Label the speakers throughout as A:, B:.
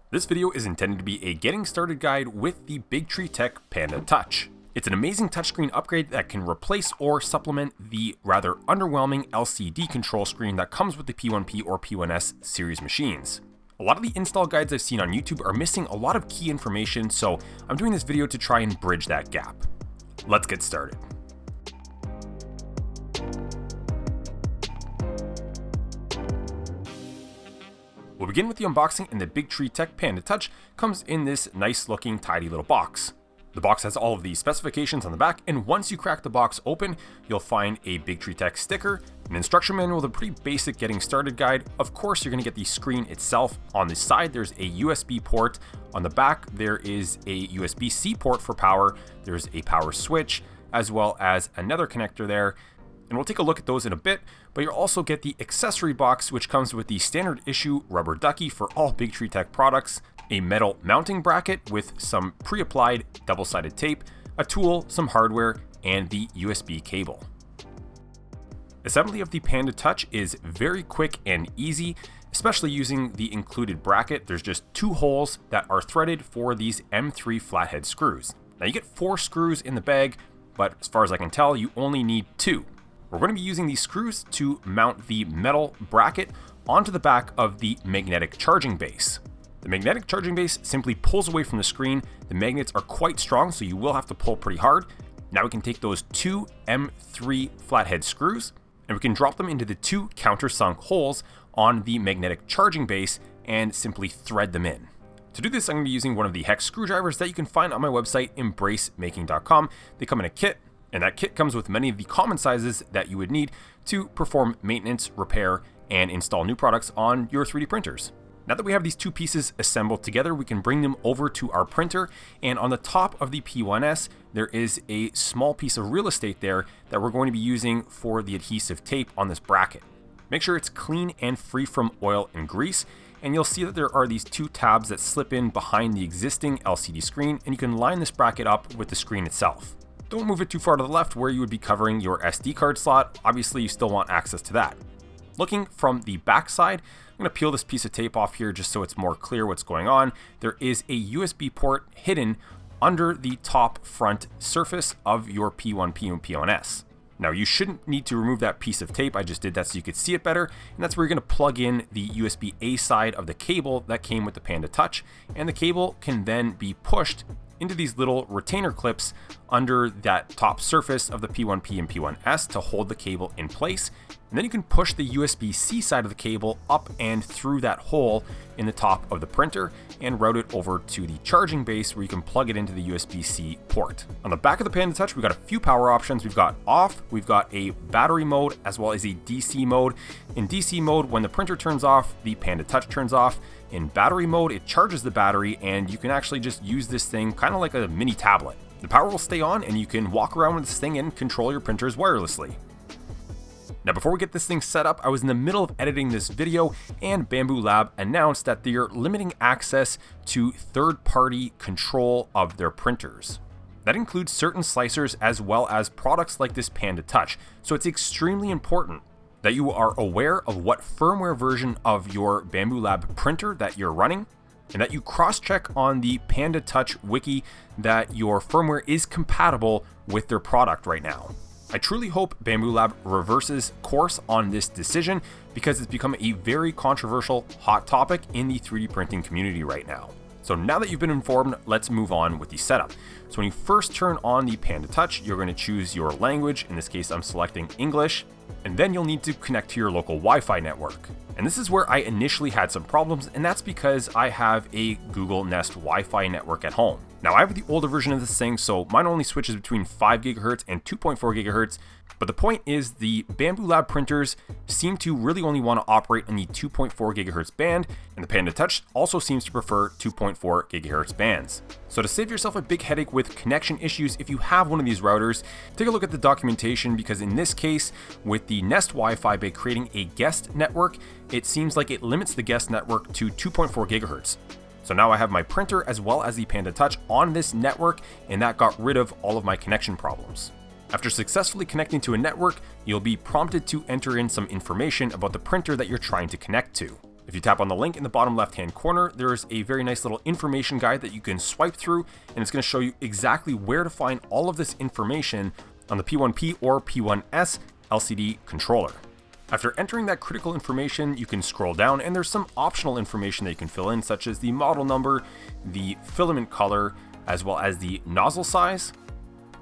A: This video is intended to be a getting started guide with the bigtreetech Panda Touch. It's an amazing touchscreen upgrade that can replace or supplement the rather underwhelming LCD control screen that comes with the P1P or P1S series machines. A lot of the install guides I've seen on YouTube are missing a lot of key information, so I'm doing this video to try and bridge that gap. Let's get started. We'll begin with the unboxing, and the bigtreetech Panda Touch comes in this nice looking tidy little box. The box has all of the specifications on the back, and once you crack the box open, you'll find a bigtreetech sticker, an instruction manual with a pretty basic getting started guide. Of course, you're going to get the screen itself. On the side, there's a USB port. On the back, there is a USB-C port for power. There's a power switch, as well as another connector there. And we'll take a look at those in a bit, but you'll also get the accessory box, which comes with the standard issue rubber ducky for all bigtreetech products, a metal mounting bracket with some pre-applied double-sided tape, a tool, some hardware, and the USB cable. Assembly of the Panda Touch is very quick and easy, especially using the included bracket. There's just 2 holes that are threaded for these M3 flathead screws. Now you get 4 screws in the bag, but as far as I can tell, you only need 2. We're going to be using these screws to mount the metal bracket onto the back of the magnetic charging base. The magnetic charging base simply pulls away from the screen. The magnets are quite strong, so you will have to pull pretty hard. Now we can take those 2 M3 flathead screws and we can drop them into the 2 countersunk holes on the magnetic charging base and simply thread them in. To do this, I'm going to be using one of the hex screwdrivers that you can find on my website, embracemaking.com. They come in a kit, and that kit comes with many of the common sizes that you would need to perform maintenance, repair, and install new products on your 3D printers. Now that we have these 2 pieces assembled together, we can bring them over to our printer, and on the top of the P1S, there is a small piece of real estate there that we're going to be using for the adhesive tape on this bracket. Make sure it's clean and free from oil and grease, and you'll see that there are these 2 tabs that slip in behind the existing LCD screen, and you can line this bracket up with the screen itself. Don't move it too far to the left where you would be covering your SD card slot. Obviously, you still want access to that. Looking from the back side, I'm going to peel this piece of tape off here just so it's more clear what's going on. There is a USB port hidden under the top front surface of your P1P and P1S. Now, you shouldn't need to remove that piece of tape. I just did that so you could see it better. And that's where you're going to plug in the USB-A side of the cable that came with the Panda Touch. And the cable can then be pushed into these little retainer clips under that top surface of the P1P and P1S to hold the cable in place. And then you can push the USB-C side of the cable up and through that hole in the top of the printer and route it over to the charging base where you can plug it into the USB-C port. On the back of the Panda Touch, we've got a few power options. We've got off, we've got a battery mode, as well as a DC mode. In DC mode, when the printer turns off, the Panda Touch turns off. In battery mode, it charges the battery, and you can actually just use this thing kind of like a mini tablet. The power will stay on, and you can walk around with this thing and control your printers wirelessly. Now, before we get this thing set up, I was in the middle of editing this video, and Bambu Lab announced that they're limiting access to third-party control of their printers. That includes certain slicers as well as products like this Panda Touch. So it's extremely important that you are aware of what firmware version of your Bambu Lab printer that you're running, and that you cross-check on the Panda Touch Wiki that your firmware is compatible with their product right now. I truly hope Bambu Lab reverses course on this decision because it's become a very controversial hot topic in the 3D printing community right now. So now that you've been informed, let's move on with the setup. So when you first turn on the Panda Touch, you're going to choose your language. In this case, I'm selecting English, and then you'll need to connect to your local Wi-Fi network. And this is where I initially had some problems, and that's because I have a Google Nest Wi-Fi network at home. Now, I have the older version of this thing, so mine only switches between 5 GHz and 2.4 GHz. But the point is, the Bambu Lab printers seem to really only want to operate in the 2.4 GHz band, and the Panda Touch also seems to prefer 2.4 GHz bands. So to save yourself a big headache with connection issues, if you have one of these routers, take a look at the documentation, because in this case, with the Nest Wi-Fi, by creating a guest network, it seems like it limits the guest network to 2.4 GHz. So now I have my printer as well as the Panda Touch on this network, and that got rid of all of my connection problems. After successfully connecting to a network, you'll be prompted to enter in some information about the printer that you're trying to connect to. If you tap on the link in the bottom left-hand corner, there is a very nice little information guide that you can swipe through, and it's going to show you exactly where to find all of this information on the P1P or P1S LCD controller. After entering that critical information, you can scroll down, and there's some optional information that you can fill in, such as the model number, the filament color, as well as the nozzle size,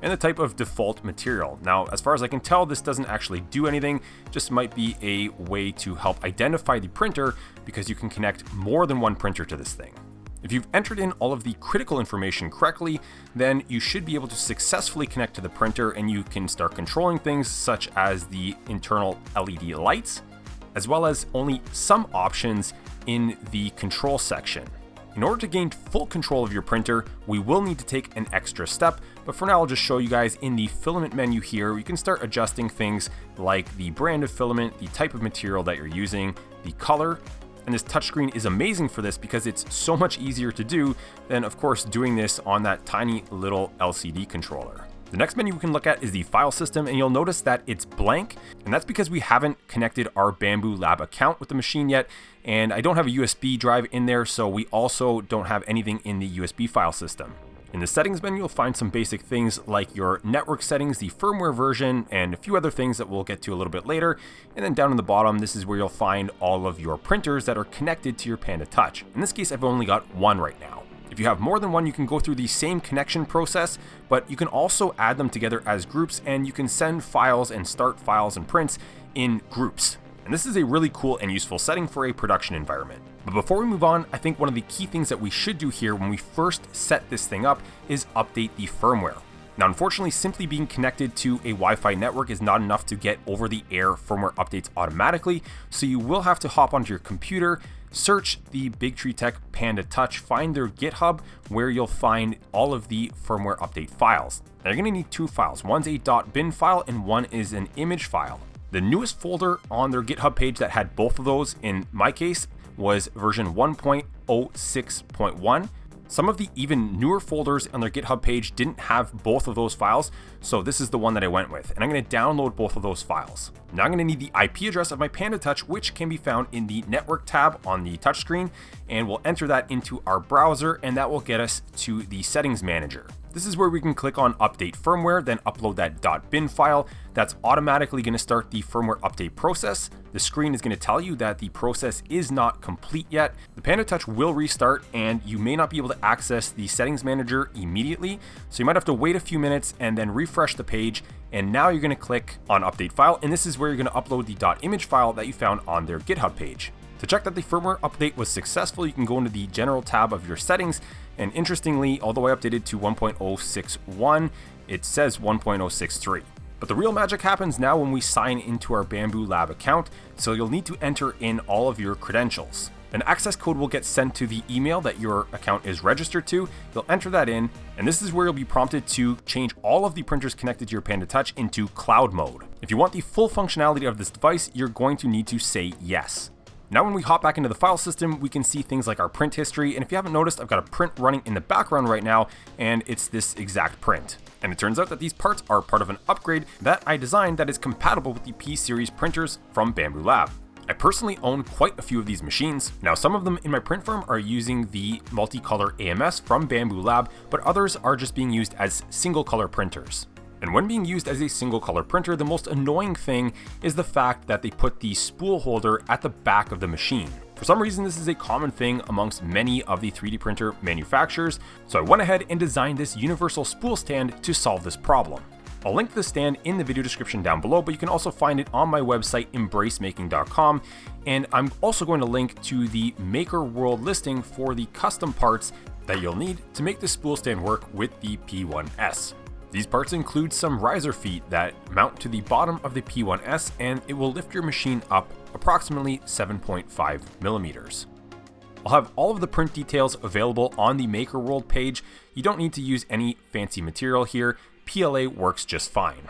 A: and the type of default material. Now, as far as I can tell, this doesn't actually do anything, just might be a way to help identify the printer because you can connect more than one printer to this thing. If you've entered in all of the critical information correctly, then you should be able to successfully connect to the printer, and you can start controlling things such as the internal LED lights, as well as only some options in the control section. In order to gain full control of your printer, we will need to take an extra step, but for now I'll just show you guys in the filament menu here. You can start adjusting things like the brand of filament, the type of material that you're using, the color, and this touchscreen is amazing for this because it's so much easier to do than, of course, doing this on that tiny little LCD controller. The next menu we can look at is the file system, and you'll notice that it's blank, and that's because we haven't connected our Bambu Lab account with the machine yet, and I don't have a USB drive in there, so we also don't have anything in the USB file system. In the settings menu, you'll find some basic things like your network settings, the firmware version, and a few other things that we'll get to a little bit later. And then down in the bottom, this is where you'll find all of your printers that are connected to your Panda Touch. In this case, I've only got one right now. If you have more than one, you can go through the same connection process, but you can also add them together as groups, and you can send files and start files and prints in groups. And this is a really cool and useful setting for a production environment. But before we move on, I think one of the key things that we should do here when we first set this thing up is update the firmware. Now, unfortunately, simply being connected to a Wi-Fi network is not enough to get over-the-air firmware updates automatically, so you will have to hop onto your computer, search the bigtreetech Panda Touch, find their GitHub where you'll find all of the firmware update files. Now, you're going to need two files. One's a .bin file and one is an image file. The newest folder on their GitHub page that had both of those, in my case, was version 1.06.1. Some of the even newer folders on their GitHub page didn't have both of those files, so this is the one that I went with, and I'm going to download both of those files. Now I'm going to need the IP address of my Panda Touch, which can be found in the network tab on the touchscreen, and we'll enter that into our browser, and that will get us to the settings manager. This is where we can click on update firmware, then upload that .bin file. That's automatically going to start the firmware update process. The screen is going to tell you that the process is not complete yet. The Panda Touch will restart, and you may not be able to access the settings manager immediately, so you might have to wait a few minutes and then refresh the page. And now you're going to click on update file, and this is where you're going to upload the .image file that you found on their GitHub page. To check that the firmware update was successful, you can go into the general tab of your settings, and interestingly, although I updated to 1.061, it says 1.063. But the real magic happens now when we sign into our Bambu Lab account, so you'll need to enter in all of your credentials. An access code will get sent to the email that your account is registered to. You'll enter that in, and this is where you'll be prompted to change all of the printers connected to your Panda Touch into cloud mode. If you want the full functionality of this device, you're going to need to say yes. Now when we hop back into the file system, we can see things like our print history, and if you haven't noticed, I've got a print running in the background right now, and it's this exact print. And it turns out that these parts are part of an upgrade that I designed that is compatible with the P-Series printers from Bambu Lab. I personally own quite a few of these machines. Now, some of them in my print firm are using the multicolor AMS from Bambu Lab, but others are just being used as single color printers. And when being used as a single color printer, the most annoying thing is the fact that they put the spool holder at the back of the machine. For some reason, this is a common thing amongst many of the 3D printer manufacturers, so I went ahead and designed this universal spool stand to solve this problem. I'll link the stand in the video description down below, but you can also find it on my website, embracemaking.com, and I'm also going to link to the Maker World listing for the custom parts that you'll need to make the spool stand work with the P1S. These parts include some riser feet that mount to the bottom of the P1S, and it will lift your machine up approximately 7.5 millimeters. I'll have all of the print details available on the Maker World page. You don't need to use any fancy material here. PLA works just fine.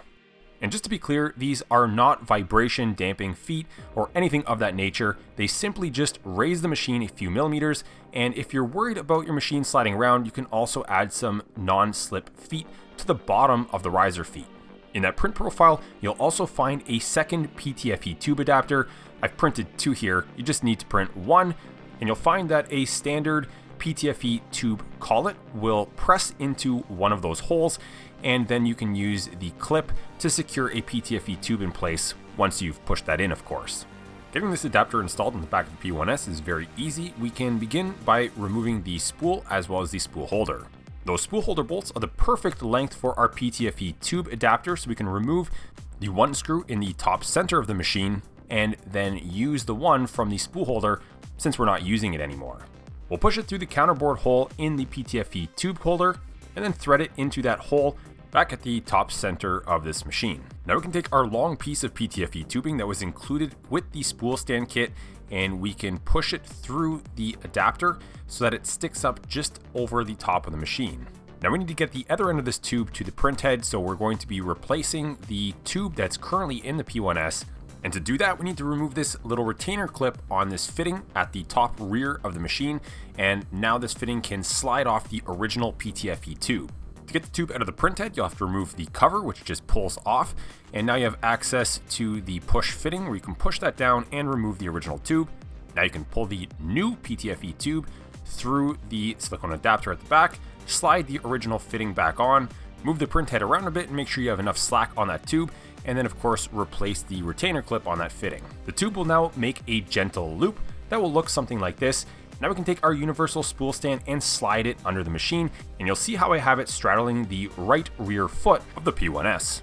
A: And just to be clear, these are not vibration damping feet or anything of that nature. They simply just raise the machine a few millimeters, and if you're worried about your machine sliding around, you can also add some non-slip feet to the bottom of the riser feet. In that print profile, you'll also find a second PTFE tube adapter. I've printed 2 here, you just need to print 1, and you'll find that a standard PTFE tube collet will press into one of those holes, and then you can use the clip to secure a PTFE tube in place once you've pushed that in, of course. Getting this adapter installed in the back of the P1S is very easy. We can begin by removing the spool as well as the spool holder. Those spool holder bolts are the perfect length for our PTFE tube adapter, so we can remove the one screw in the top center of the machine and then use the one from the spool holder since we're not using it anymore. We'll push it through the counterbore hole in the PTFE tube holder and then thread it into that hole back at the top center of this machine. Now we can take our long piece of PTFE tubing that was included with the spool stand kit and we can push it through the adapter so that it sticks up just over the top of the machine. Now we need to get the other end of this tube to the print head, so we're going to be replacing the tube that's currently in the P1S. And to do that, we need to remove this little retainer clip on this fitting at the top rear of the machine, and now this fitting can slide off the original PTFE tube. To get the tube out of the printhead, you'll have to remove the cover, which just pulls off, and now you have access to the push fitting where you can push that down and remove the original tube. Now you can pull the new PTFE tube through the silicone adapter at the back, slide the original fitting back on, move the printhead around a bit and make sure you have enough slack on that tube, and then of course replace the retainer clip on that fitting. The tube will now make a gentle loop that will look something like this. Now we can take our universal spool stand and slide it under the machine, and you'll see how I have it straddling the right rear foot of the P1S.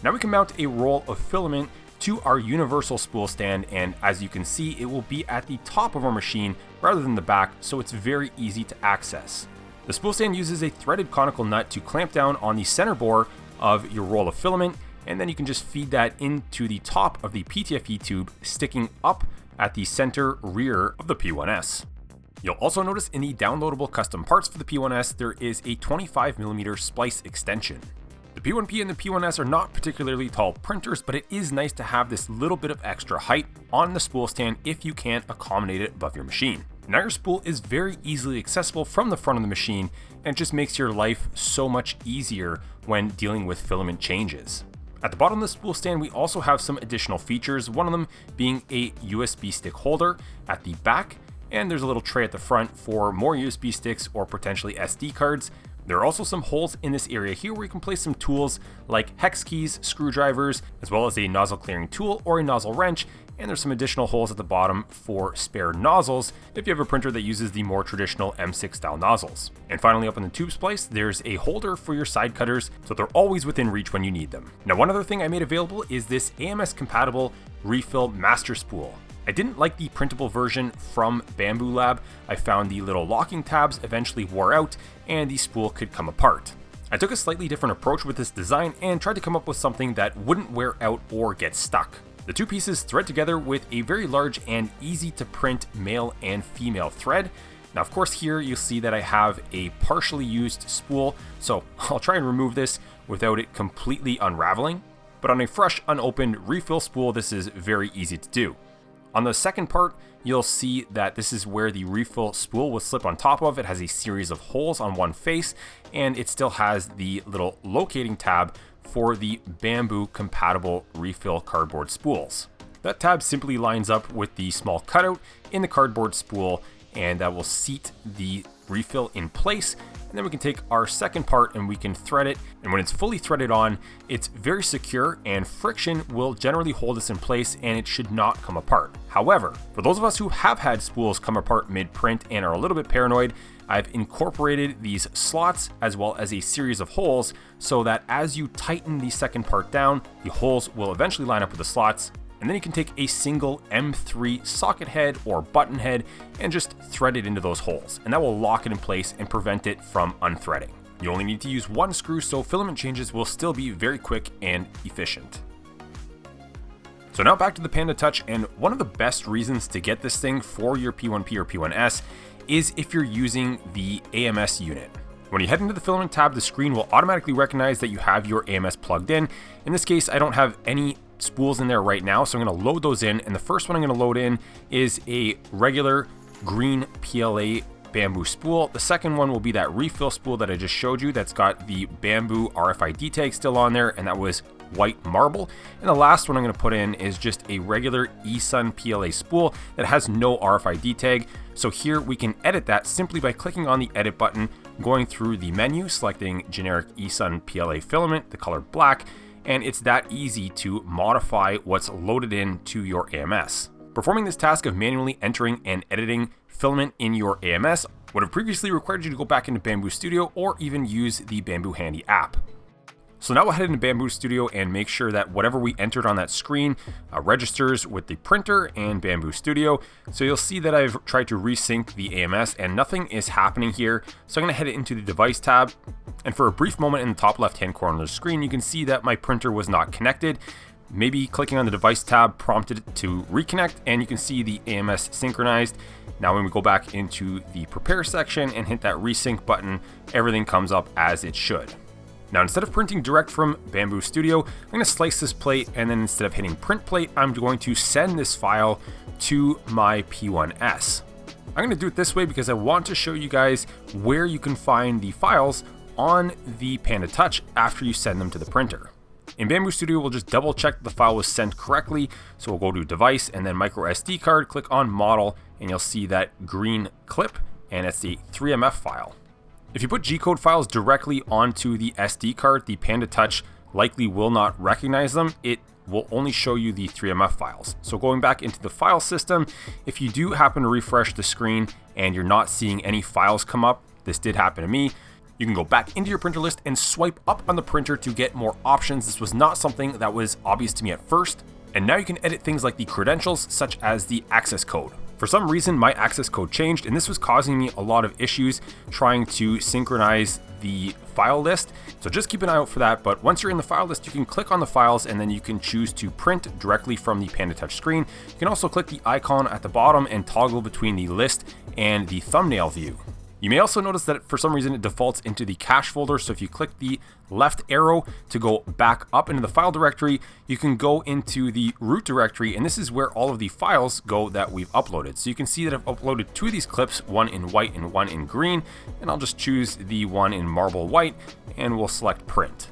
A: Now we can mount a roll of filament to our universal spool stand, and as you can see, it will be at the top of our machine rather than the back, so it's very easy to access. The spool stand uses a threaded conical nut to clamp down on the center bore of your roll of filament, and then you can just feed that into the top of the PTFE tube sticking up at the center rear of the P1S. You'll also notice in the downloadable custom parts for the P1S, there is a 25mm splice extension. The P1P and the P1S are not particularly tall printers, but it is nice to have this little bit of extra height on the spool stand if you can't accommodate it above your machine. Now your spool is very easily accessible from the front of the machine, and it just makes your life so much easier when dealing with filament changes. At the bottom of the spool stand, we also have some additional features, one of them being a USB stick holder at the back, and there's a little tray at the front for more USB sticks or potentially SD cards. There are also some holes in this area here where you can place some tools like hex keys, screwdrivers, as well as a nozzle clearing tool or a nozzle wrench, and there's some additional holes at the bottom for spare nozzles if you have a printer that uses the more traditional M6 style nozzles. And finally, up in the tube splice, there's a holder for your side cutters so they're always within reach when you need them. Now, one other thing I made available is this AMS compatible refill master spool. I didn't like the printable version from Bambu Lab. I found the little locking tabs eventually wore out and the spool could come apart. I took a slightly different approach with this design and tried to come up with something that wouldn't wear out or get stuck. The two pieces thread together with a very large and easy to print male and female thread. Now, of course, here you'll see that I have a partially used spool, so I'll try and remove this without it completely unraveling. But on a fresh, unopened refill spool, this is very easy to do. On the second part, you'll see that this is where the refill spool will slip on top of. It has a series of holes on one face, and it still has the little locating tab for the Bambu compatible refill cardboard spools. That tab simply lines up with the small cutout in the cardboard spool, and that will seat the refill in place. And then we can take our second part and we can thread it. And when it's fully threaded on, it's very secure and friction will generally hold this in place and it should not come apart. However, for those of us who have had spools come apart mid-print and are a little bit paranoid, I've incorporated these slots as well as a series of holes so that as you tighten the second part down, the holes will eventually line up with the slots. And then you can take a single M3 socket head or button head and just thread it into those holes, and that will lock it in place and prevent it from unthreading. You only need to use one screw, so filament changes will still be very quick and efficient. So now back to the Panda Touch, and one of the best reasons to get this thing for your P1P or P1S is if you're using the AMS unit. When you head into the filament tab, the screen will automatically recognize that you have your AMS plugged in. In this case, I don't have any spools in there right now, so I'm going to load those in, and the first one I'm going to load in is a regular green PLA Bambu spool. The second one will be that refill spool that I just showed you that's got the Bambu RFID tag still on there, and that was white marble. And the last one I'm going to put in is just a regular eSun PLA spool that has no RFID tag. So here we can edit that simply by clicking on the edit button, going through the menu, selecting generic eSun PLA filament, the color black, and it's that easy to modify what's loaded into your AMS. Performing this task of manually entering and editing filament in your AMS would have previously required you to go back into Bambu Studio or even use the Bambu Handy app. So now we'll head into Bambu Studio and make sure that whatever we entered on that screen registers with the printer and Bambu Studio. So you'll see that I've tried to resync the AMS and nothing is happening here. So I'm going to head into the device tab, and for a brief moment in the top left hand corner of the screen, you can see that my printer was not connected. Maybe clicking on the device tab prompted it to reconnect, and you can see the AMS synchronized. Now when we go back into the prepare section and hit that resync button, everything comes up as it should. Now instead of printing direct from Bambu Studio, I'm going to slice this plate, and then instead of hitting print plate, I'm going to send this file to my P1S. I'm going to do it this way because I want to show you guys where you can find the files on the Panda Touch after you send them to the printer. In Bambu Studio, we'll just double check that the file was sent correctly. So we'll go to device and then micro SD card, click on model, and you'll see that green clip, and it's the 3MF file. If you put G-code files directly onto the SD card, the Panda Touch likely will not recognize them. It will only show you the 3MF files. So going back into the file system, if you do happen to refresh the screen and you're not seeing any files come up, this did happen to me, you can go back into your printer list and swipe up on the printer to get more options. This was not something that was obvious to me at first. And now you can edit things like the credentials, such as the access code. For some reason, my access code changed, and this was causing me a lot of issues trying to synchronize the file list. So just keep an eye out for that. But once you're in the file list, you can click on the files and then you can choose to print directly from the Panda Touch screen. You can also click the icon at the bottom and toggle between the list and the thumbnail view. You may also notice that for some reason it defaults into the cache folder. So if you click the left arrow to go back up into the file directory, you can go into the root directory, and this is where all of the files go that we've uploaded. So you can see that I've uploaded 2 of these clips, one in white and one in green, and I'll just choose the one in marble white and we'll select print.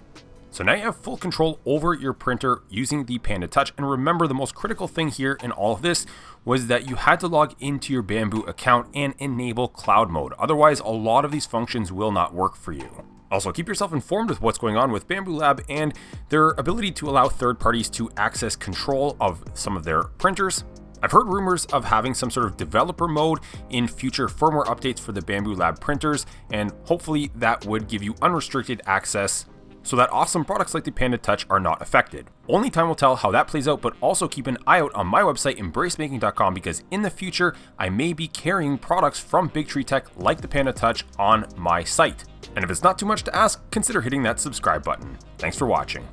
A: So now you have full control over your printer using the Panda Touch. And remember, the most critical thing here in all of this was that you had to log into your Bambu account and enable cloud mode. Otherwise, a lot of these functions will not work for you. Also, keep yourself informed with what's going on with Bambu Lab and their ability to allow third parties to access control of some of their printers. I've heard rumors of having some sort of developer mode in future firmware updates for the Bambu Lab printers, and hopefully that would give you unrestricted access so that awesome products like the Panda Touch are not affected. Only time will tell how that plays out, but also keep an eye out on my website, embracemaking.com, because in the future, I may be carrying products from bigtreetech like the Panda Touch on my site. And if it's not too much to ask, consider hitting that subscribe button. Thanks for watching.